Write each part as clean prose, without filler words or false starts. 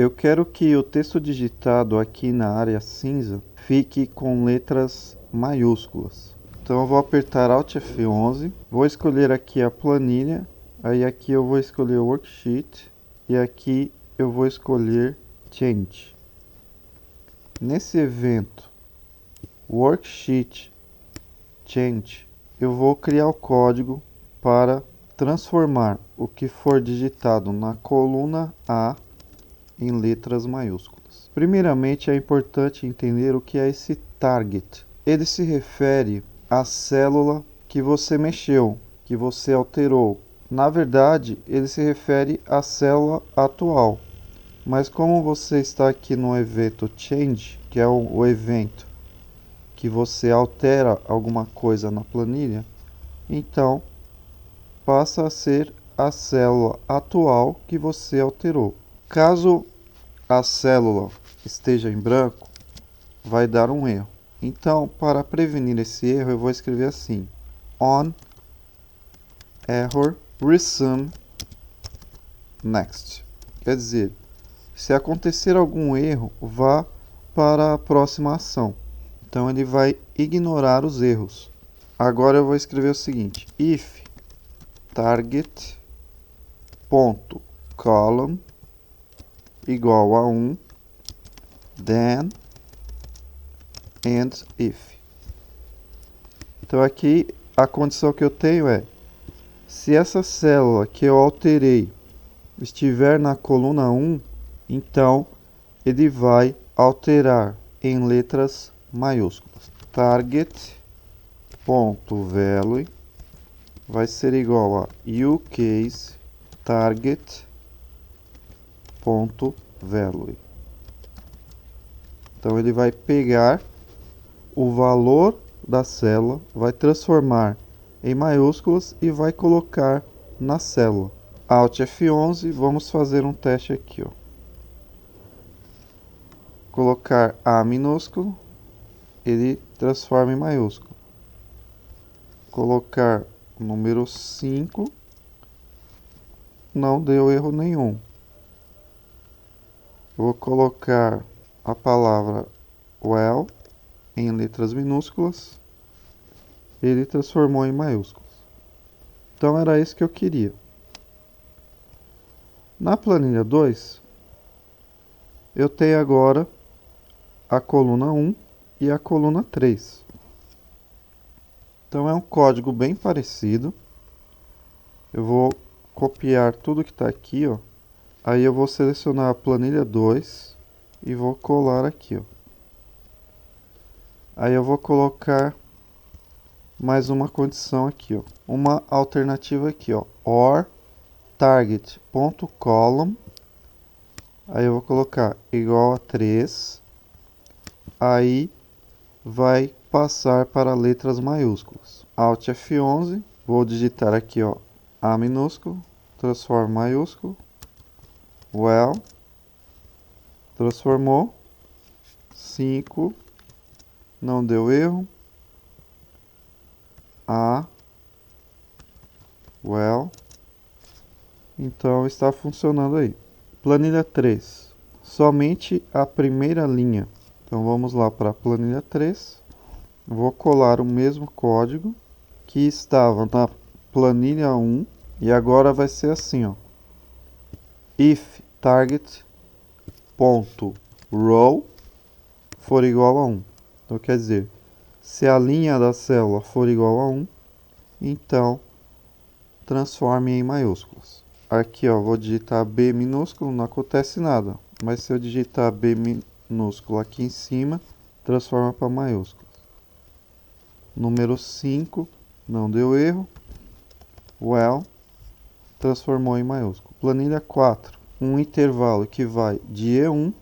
Eu quero que o texto digitado aqui na área cinza fique com letras maiúsculas. Então eu vou apertar Alt F11, vou escolher aqui a planilha, aí aqui eu vou escolher o Worksheet e aqui eu vou escolher Change. Nesse evento Worksheet Change, eu vou criar o código para transformar o que for digitado na coluna A em letras maiúsculas. Primeiramente, é importante entender o que é esse target. Ele se refere à célula que você mexeu, que você alterou. Na verdade, ele se refere à célula atual. Mas como você está aqui no evento Change, que é o evento que você altera alguma coisa na planilha, então passa a ser a célula atual que você alterou. Caso a célula esteja em branco, vai dar um erro. Então, para prevenir esse erro, eu vou escrever assim: on error resume next. Quer dizer, se acontecer algum erro, vá para a próxima ação. Então ele vai ignorar os erros. Agora eu vou escrever o seguinte: if target ponto column igual a 1, then and if. Então aqui a condição que eu tenho é: se essa célula que eu alterei estiver na coluna 1, então ele vai alterar em letras maiúsculas. Target.value vai ser igual a uCase target.value. Então ele vai pegar o valor da célula, vai transformar em maiúsculas e vai colocar na célula. Alt F11, vamos fazer um teste aqui, ó. Colocar A minúsculo, ele transforma em maiúsculo. Colocar o número 5, não deu erro nenhum. Vou colocar a palavra well em letras minúsculas, ele transformou em maiúsculos. Então era isso que eu queria. Na planilha 2, eu tenho agora a coluna 1 e a coluna 3. Então é um código bem parecido. Eu vou copiar tudo que está aqui, ó. Aí eu vou selecionar a planilha 2 e vou colar aqui, ó. Aí eu vou colocar mais uma condição aqui, ó. Uma alternativa aqui, ó. Or target.column. Aí eu vou colocar igual a 3. Aí vai passar para letras maiúsculas. Alt F11. Vou digitar aqui, ó. A minúsculo. Transforma maiúsculo. Well. Transformou. 5. Não deu erro. A. Well. Então está funcionando aí. Planilha 3. Somente a primeira linha. Então vamos lá para a planilha 3. Vou colar o mesmo código que estava na planilha 1. E agora vai ser assim, ó. If target.row for igual a 1. Então quer dizer, se a linha da célula for igual a 1, então transforme em maiúsculos. Aqui, ó, vou digitar B minúsculo, não acontece nada. Mas se eu digitar B minúsculo aqui em cima, transforma para maiúsculos. Número 5, não deu erro. Well, transformou em maiúsculo. Planilha 4, um intervalo que vai de E1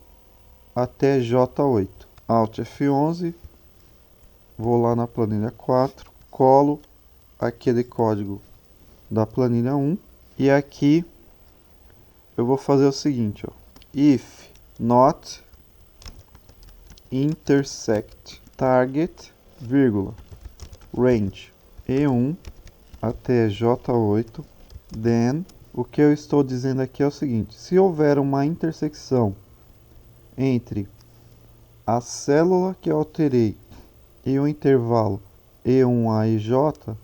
até J8. Alt F11, vou lá na planilha 4, colo aquele código da planilha 1 e aqui eu vou fazer o seguinte, ó. If not intersect target, vírgula, range E1 até J8, then o que eu estou dizendo aqui é o seguinte: se houver uma intersecção entre a célula que eu alterei e o intervalo E1A e J,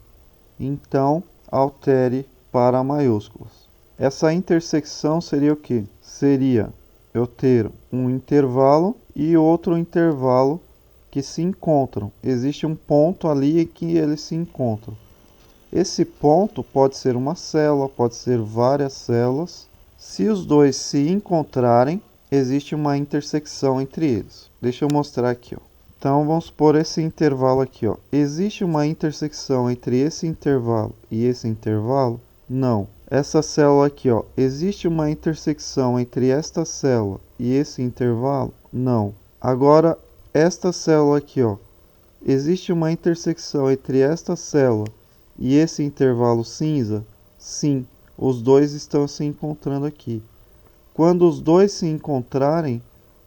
então altere para maiúsculas. Essa intersecção seria o quê? Seria eu ter um intervalo e outro intervalo que se encontram. Existe um ponto ali que eles se encontram. Esse ponto pode ser uma célula, pode ser várias células. Se os dois se encontrarem, existe uma intersecção entre eles. Deixa eu mostrar aqui, ó. Então vamos por esse intervalo aqui, ó. Existe uma intersecção entre esse intervalo e esse intervalo? Não. Essa célula aqui, ó, existe uma intersecção entre esta célula e esse intervalo? Não. Agora, esta célula aqui, ó, existe uma intersecção entre esta célula e esse intervalo cinza? Sim. Os dois estão se encontrando aqui. Quando os dois se encontrarem,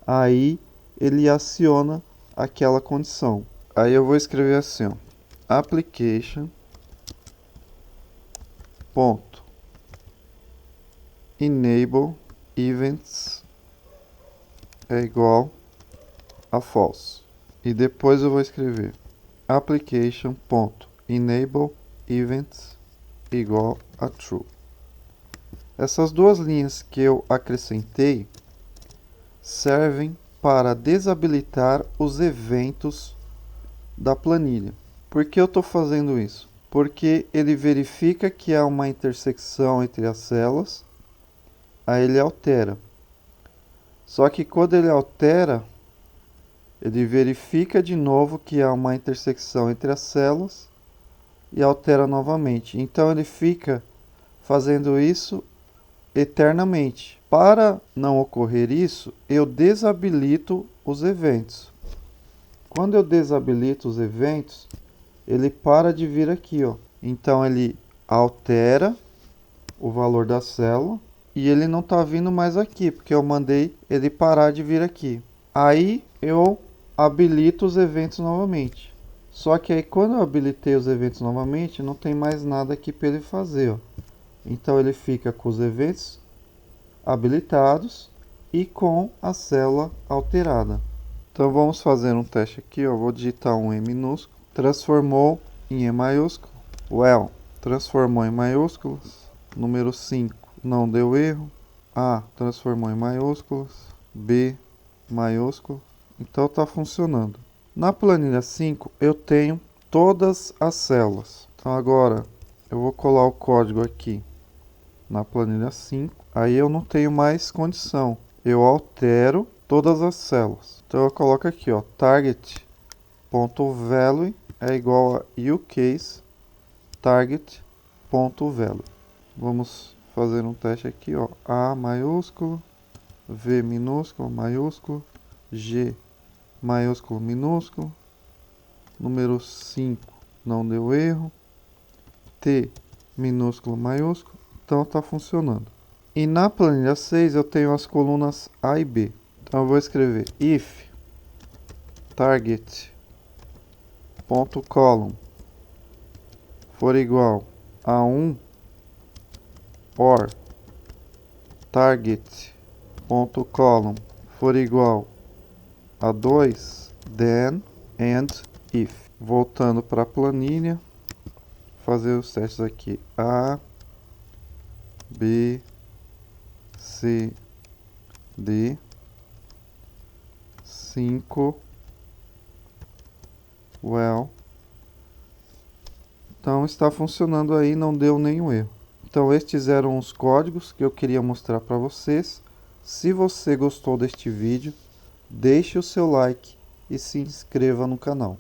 aí ele aciona aquela condição. Aí eu vou escrever assim, ó, application ponto enable events é igual a false. E depois eu vou escrever application ponto enable events igual a true. Essas duas linhas que eu acrescentei servem para desabilitar os eventos da planilha. Por que eu estou fazendo isso? Porque ele verifica que há uma intersecção entre as células, aí ele altera. Só que quando ele altera, ele verifica de novo que há uma intersecção entre as células e altera novamente. Então ele fica fazendo isso eternamente. Para não ocorrer isso, eu desabilito os eventos. Quando eu desabilito os eventos, ele para de vir aqui, ó. Então ele altera o valor da célula e ele não está vindo mais aqui, porque eu mandei ele parar de vir aqui. Aí eu habilito os eventos novamente. Só que aí quando eu habilitei os eventos novamente, não tem mais nada aqui para ele fazer, ó. Então ele fica com os eventos habilitados e com a célula alterada. Então vamos fazer um teste aqui, ó. Vou digitar um E minúsculo, transformou em E maiúsculo, well, transformou em maiúsculas, número 5 não deu erro, A transformou em maiúsculas, B maiúsculo, então está funcionando. Na planilha 5 eu tenho todas as células, então agora eu vou colar o código aqui na planilha 5, aí eu não tenho mais condição, eu altero todas as células. Então eu coloco aqui, ó, target.value é igual a uCase target.value. Vamos fazer um teste aqui, ó, A maiúsculo, V minúsculo, maiúsculo, G maiúsculo, minúsculo, número 5 não deu erro, T minúsculo, maiúsculo, então está funcionando. E na planilha 6 eu tenho as colunas A e B. Então eu vou escrever if target.column for igual a 1 or target.column for igual a 2, then and if. Voltando para a planilha, fazer os testes aqui. A, B, C, D, 5, well. Então está funcionando aí, não deu nenhum erro. Então estes eram os códigos que eu queria mostrar para vocês. Se você gostou deste vídeo, deixe o seu like e se inscreva no canal.